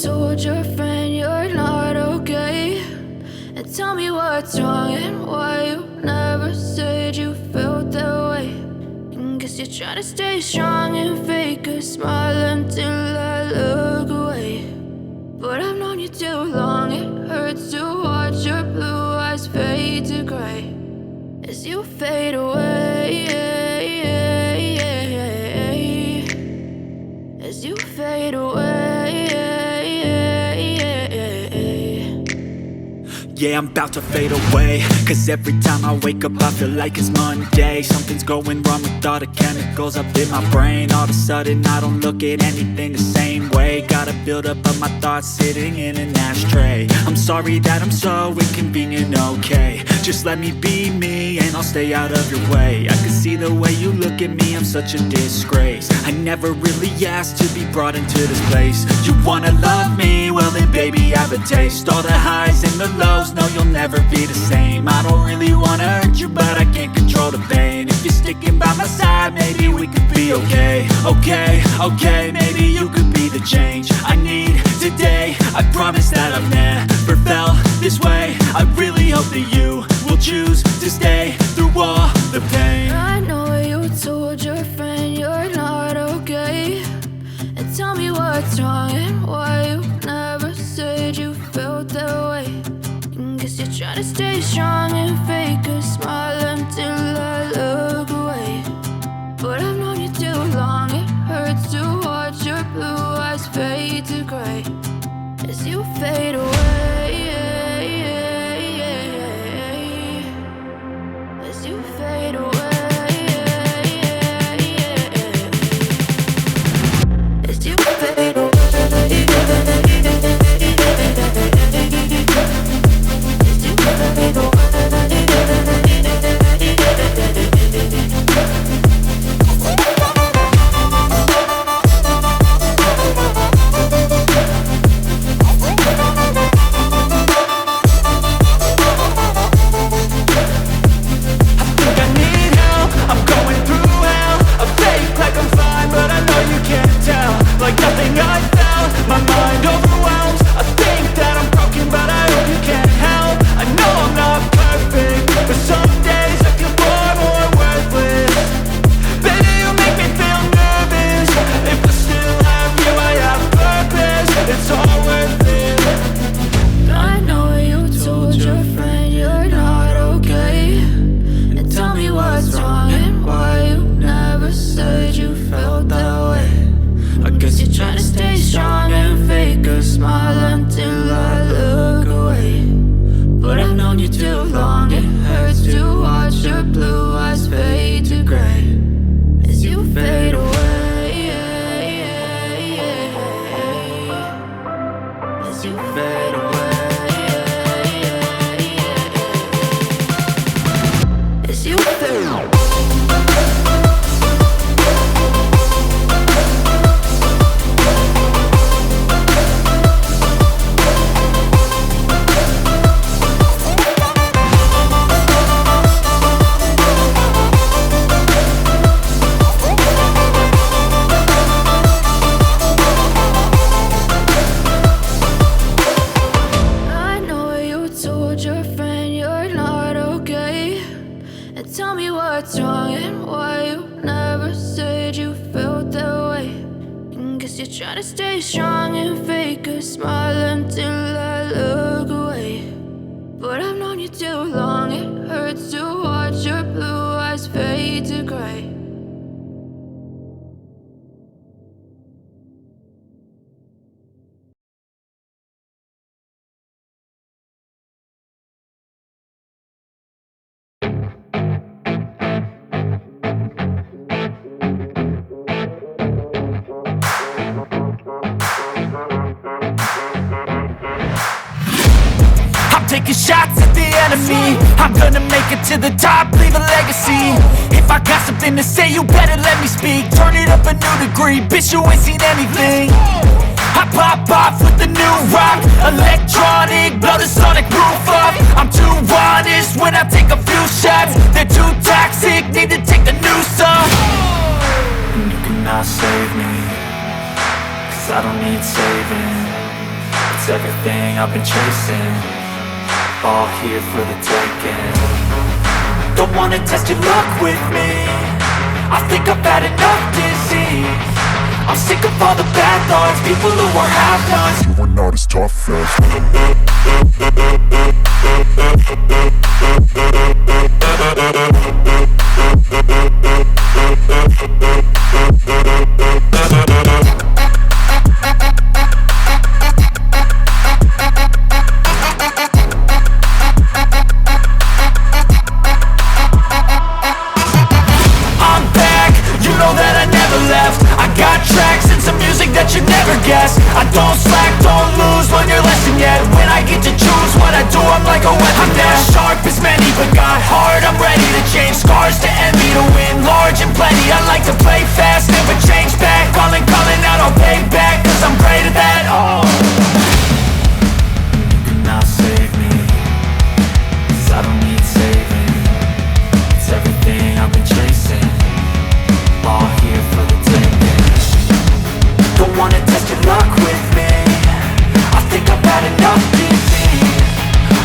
told your friend you're not okay, and tell me what's wrong and why you never said you felt that way. And guess you're trying to stay strong and fake a smile until I look away. But I've known you too long, it hurts to watch your blue eyes fade to gray as you fade away, as you fade away. Yeah, I'm about to fade away, cause every time I wake up I feel like it's Monday. Something's going wrong with all the chemicals up in my brain. All of a sudden I don't look at anything the same way. Gotta build up of my thoughts sitting in an ashtray. I'm sorry that I'm so inconvenient, okay. Just let me be me and I'll stay out of your way. I can see the way you look at me, I'm such a disgrace. I never really asked to be brought into this place. You wanna love me? Well then baby I have a taste. All the highs and the lows, no you'll never be the same. I don't really wanna hurt you but I can't control the pain. If you're sticking by my side maybe we could be okay. Okay, maybe you could be the change I need today. I promise that I've never felt this way. I really hope that you will choose to stay through all the pain. I know you told your friend you're not okay, and tell me what's wrong and why you never said you felt that way. And guess you're trying to stay strong and fake a smile until I look away. But I've known you too long, it hurts to watch your blue eyes fade to gray as you fade away, as you fade away, as you fade away. Taking shots at the enemy, I'm gonna make it to the top, leave a legacy. If I got something to say, you better let me speak. Turn it up a new degree, bitch, you ain't seen anything. I pop off with the new rock, electronic, blow the sonic roof up. I'm too honest when I take a few shots. They're too toxic, need to take the noose off. And you cannot save me, cause I don't need saving. It's everything I've been chasing, all here for the taking. Don't wanna test your luck with me, I think I've had enough disease. I'm sick of all the bad thoughts, people who are half-nots. You are not as tough as I'm back, you know that I never left. I got tracks and some music that you never guessed. I don't slack, don't lose, learn your lesson yet. When I get to choose what I do, I'm like a weapon. I'm not sharp as many, but got hard, I'm ready to change. Scars to envy, to win large and plenty. I like to play fast, never change back. Calling out, I'll pay back, cause I'm great at that. Oh, You cannot save me, cause I don't need saving. It's everything I've been chasing, all here for the taking. Don't wanna test your luck with me, I think I've had enough disease.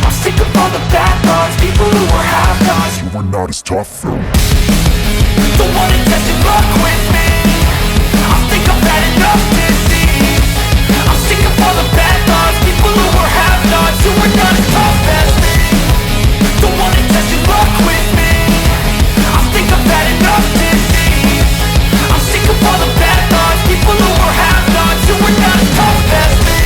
I'm sick of all the bad thoughts, people who are half-nots. you are not as tough as don't wanna test your luck with me, I think I've had enough disease. I'm sick of all the bad thoughts, people who are half-nots. You are not as tough as me. Don't wanna test your luck with me, I think I've had enough disease. I'm sick of all the bad thoughts, people who are half-nots. You are not as tough as me.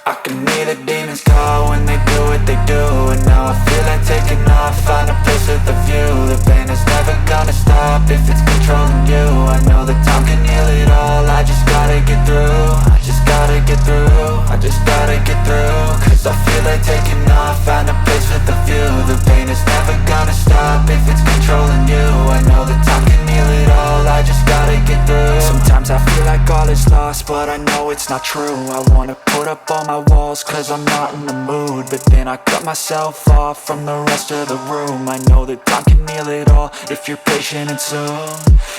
I can hear the demons call when they do what they do. And now I feel like taking off, find a place with a view. The pain is never gonna stop if it's controlling you. I know that time can heal it all, I just gotta get through. I just gotta get through, I just gotta get through. Cause I feel like taking off, find a place with a view. The pain is never gonna stop if it's controlling you. I know that time can heal it all, I just gotta get through. Sometimes I feel like all is lost, but I know it's not true. I wanna put up all my walls cause I'm not in the mood, but then I cut myself off from the rest of the room. I know that time can heal it all if you're patient and soon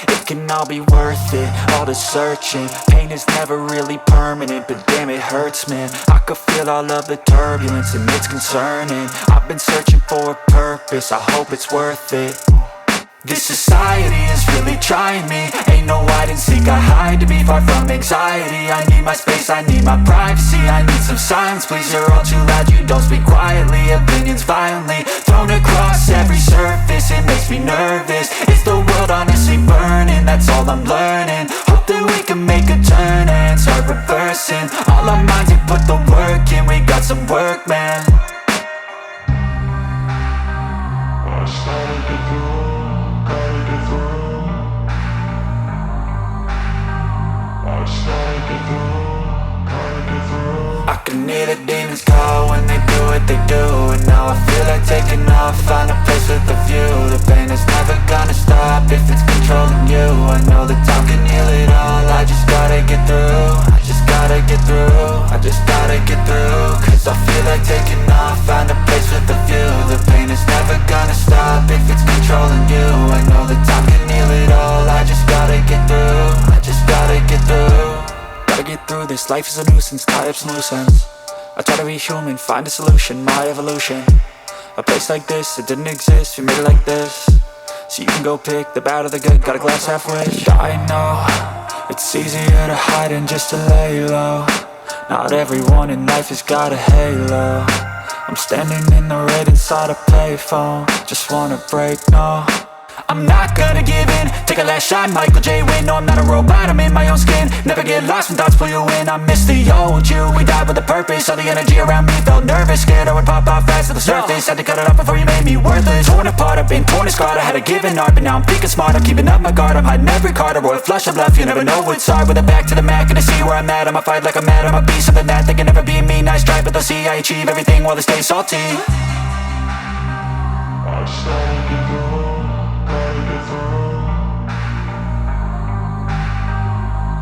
it can all be worth it, all the searching. Pain is never really permanent, but damn it hurts, man. I could feel all of the turbulence and it's concerning. I've been searching for a purpose, I hope it's worth it. This society is really trying me. Ain't no hide and seek, I hide to be far from anxiety. I need my space, I need my privacy. I need some silence, please, you're all too loud. You don't speak quietly, opinions violently thrown across every surface. It makes me nervous, is the world honestly burning? That's all I'm learning. Hope that we can make a turn and start reversing. All our minds and put the work in, we got some work, man. I can hear the demons call when they do what they do. And now I feel like taking off, find a place with a view. The pain is never gonna stop if it's controlling you. I know that time can heal it all, I just gotta get through. I just gotta get through, I just gotta get through. Cause I feel like taking off, find a place with a view. The pain is never gonna stop if it's controlling you. I know that time can heal it all, I just gotta get through. I just gotta get through. Gotta get through this, life is a nuisance, tie up some loose ends. I try to be human, find a solution, my evolution. A place like this, it didn't exist, we made it like this. So you can go pick the bad or the good, got a glass half wish. I know, it's easier to hide than just to lay low. Not everyone in life has got a halo. I'm standing in the red inside a payphone, just wanna break, no. I'm not gonna give in. Take a last shot, Michael J. Win. No, I'm not a robot, I'm in my own skin. Never get lost when thoughts pull you in. I miss the old you, we died with a purpose. All the energy around me felt nervous, scared I would pop off fast to the surface. Had to cut it off before you made me worthless. Torn apart, I've been torn and scarred. I had a given art, but now I'm thinking smart. I'm keeping up my guard, I'm hiding every card. A royal flush of love, you never know what's hard. With a back to the mat, gonna see where I'm at. I'ma fight like I'm mad, I'ma be something that they can never be me. Nice try, but they'll see I achieve everything while they stay salty. I just gotta get through, gotta get through.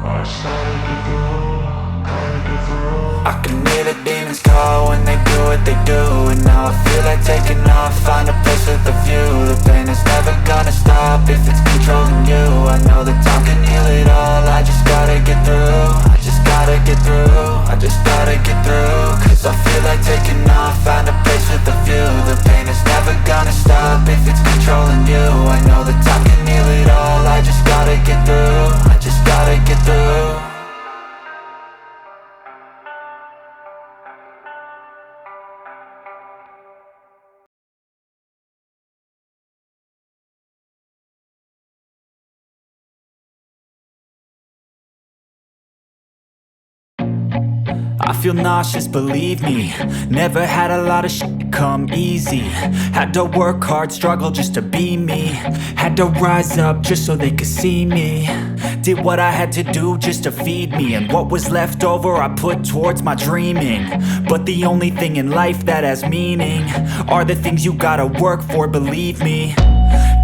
I just gotta get through, gotta get through. I can hear the demons call when they do what they do. And now I feel like taking off, find a place with a view. The pain is never gonna stop if it's controlling you. I know that time can heal it all, I just gotta get through. I just gotta get through, I just gotta get through. Cause I feel like taking off, find a place with a view. The pain is never gonna stop if it's controlling you. I know that time can heal it all, I just gotta get through. I just gotta get through. I feel nauseous, believe me. Never had a lot of shit come easy. Had to work hard, struggle just to be me. Had to rise up just so they could see me. Did what I had to do just to feed me. And what was left over I put towards my dreaming. But the only thing in life that has meaning are the things you gotta work for, believe me.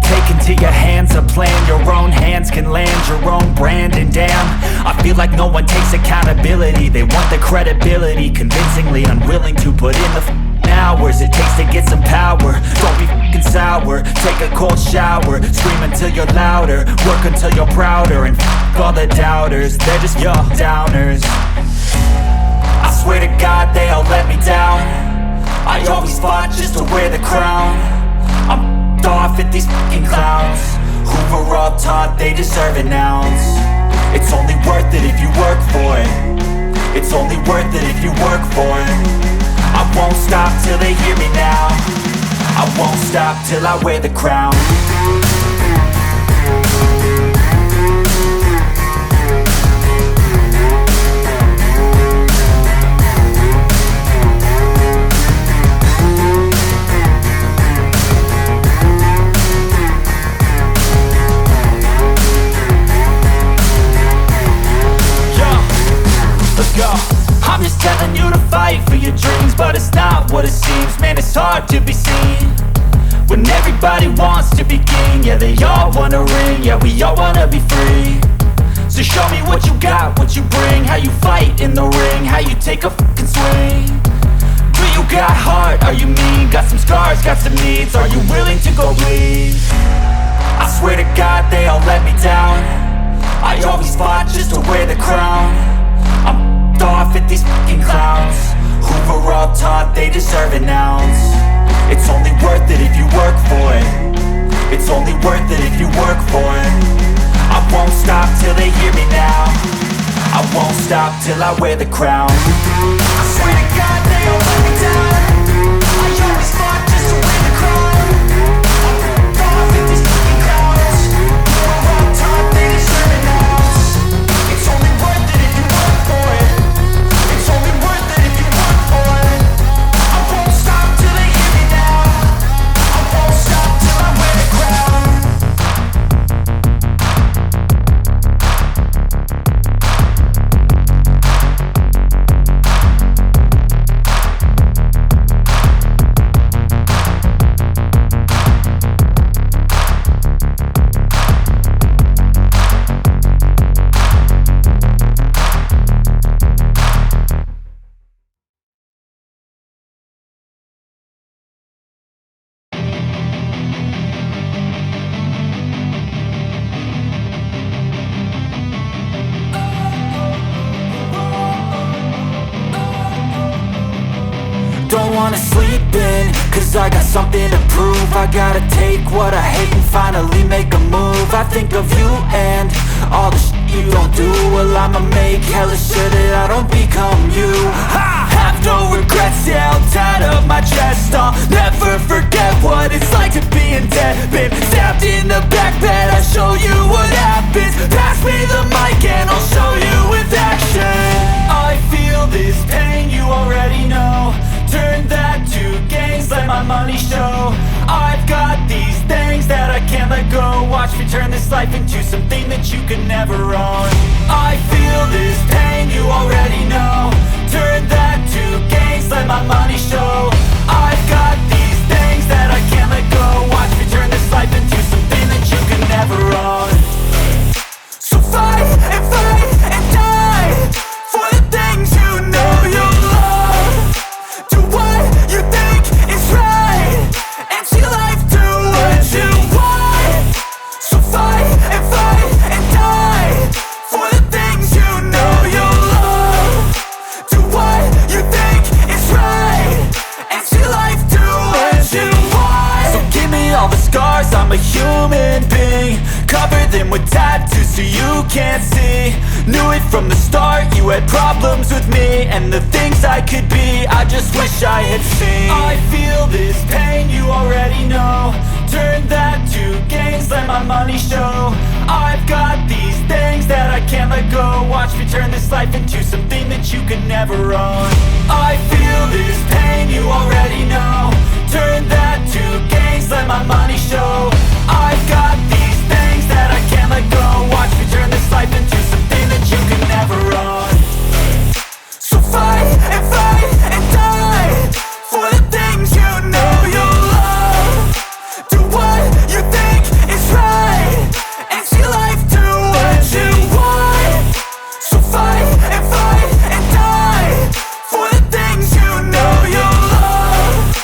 Take into your hands a plan, your own hands can land your own brand. And damn, I feel like no one takes accountability. They want the credibility, convincingly unwilling to put in the hours it takes to get some power. Don't be f***ing sour, take a cold shower. Scream until you're louder, work until you're prouder. And f*** all the doubters, they're just your downers. I swear to God they all let me down. I always fought just to wear the crown. I'm off at these fucking clowns who were all taught they deserve an ounce. It's only worth it if you work for it. It's only worth it if you work for it. I won't stop till they hear me now. I won't stop till I wear the crown. I'm just telling you to fight for your dreams, but it's not what it seems. Man, it's hard to be seen when everybody wants to be king. Yeah, they all wanna ring, yeah, we all wanna be free. So show me what you got, what you bring. How you fight in the ring, how you take a fucking swing. Do you got heart, are you mean? Got some scars, got some needs, are you willing to go bleed? I swear to God they all let me down. I always fought just to wear the crown. I'm off at these fucking clowns who were all taught they deserve an ounce. It's only worth it if you work for it. It's only worth it if you work for it. I won't stop till they hear me now. I won't stop till I wear the crown. I swear to God they all let me down. I always fought just to wear the crown. I'm off at these fucking clowns who were all taught they deserve an ounce. It's only worth it if you work for it. It's only worth it if you work for it. I won't stop till they hear me now. I won't stop till I wear the crown. Don't wanna sleep in, cause I got something to prove. I gotta take what I hate and finally make a move. I think of you and all the shit you don't do. Well, I'ma make hella sure that I don't become you. I have no regrets, yeah, I'll tie up my chest. I'll never forget what it's like to be in debt. Been stabbed in the back life into something that you could never own. I feel this pain, you already know. Turn that to gains, let my money show. I've got these things that I can't let go. Watch me turn this life into something that you could never own. So fight and die for the things you know you love. Do what you think is right and see life do what you want. So fight and die for the things you know you love. Do what you think is right and see life do what you want. So give me all the scars, I'm a human being. Cover them with tattoos so you can't see. Knew it from the start, you had problems with me and the things I could be, I just wish I had seen. I feel this pain, you already know. Turn that to gains, let my money show. I've got these things that I can't let go. Watch me turn this life into something that you could never own. I feel this pain, you already know. Turn that to gains, let my money show. I've got these things that I can't let go. Watch me turn this life into something that you could never own. So fight and die for the things you know you love. Do what you think is right and see life do what you want. So fight and die for the things you know you love.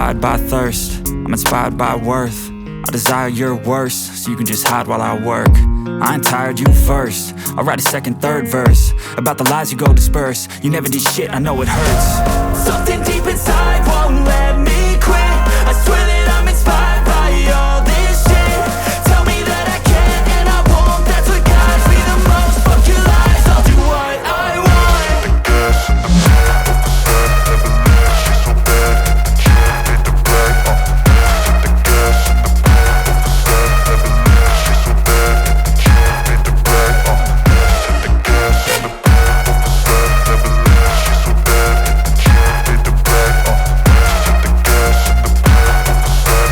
inspired by thirst, I'm inspired by worth. I desire your worst, so you can just hide while I work. I ain't tired, you first. I'll write a second, third verse about the lies you go disperse. You never did shit, I know it hurts. Something deep inside won't let me quit. I swear that I'm inspired by all this shit. Tell me that I can't and I won't. That's what guides me the most. Fuck your lies, I'll do what I want. The gas and the beat of the set never leaves. She's so bad and she made the right. The gas and the beat of the set never leaves. She's so bad and she made the right. The gas and the beat of the set never leaves.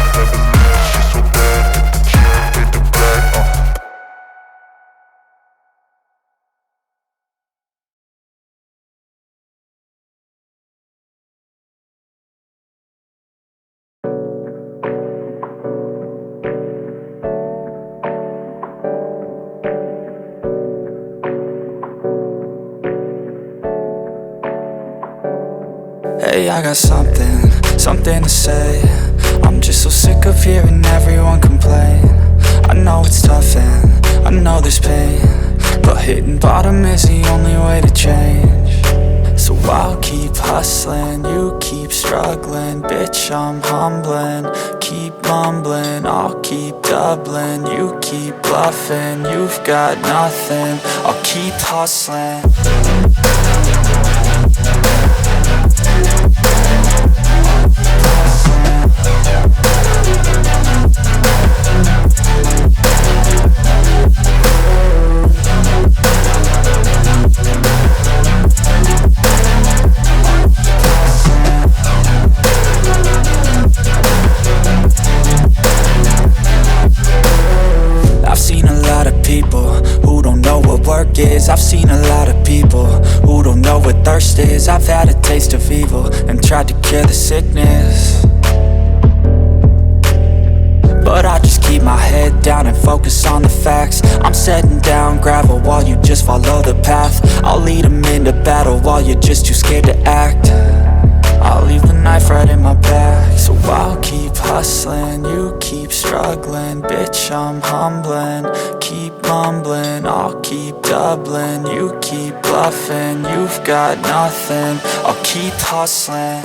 She's so bad and she made the right. The gas and the beat of the set never leaves. She's so bad and she made the right. Hey, I got something to say. I'm just so sick of hearing everyone complain. I know it's tough and I know there's pain, but hitting bottom is the only way to change. So I'll keep hustling, you keep struggling. Bitch, I'm humbling, keep mumbling. I'll keep doubling, you keep bluffing. You've got nothing, I'll keep hustling. I've seen a lot of people who don't know what work is. I've seen a lot of people who don't know what thirst is. I've had a taste of evil and tried to cure the sickness, but I just keep my head down and focus on the facts. I'm setting down gravel while you just follow the path. I'll lead them into battle while you're just too scared to act. I'll leave the knife right in my back. So I'll keep hustling, you keep struggling. Bitch, I'm humbling, keep mumbling. I'll keep doubling, you keep bluffing. You've got nothing, I'll keep hustling.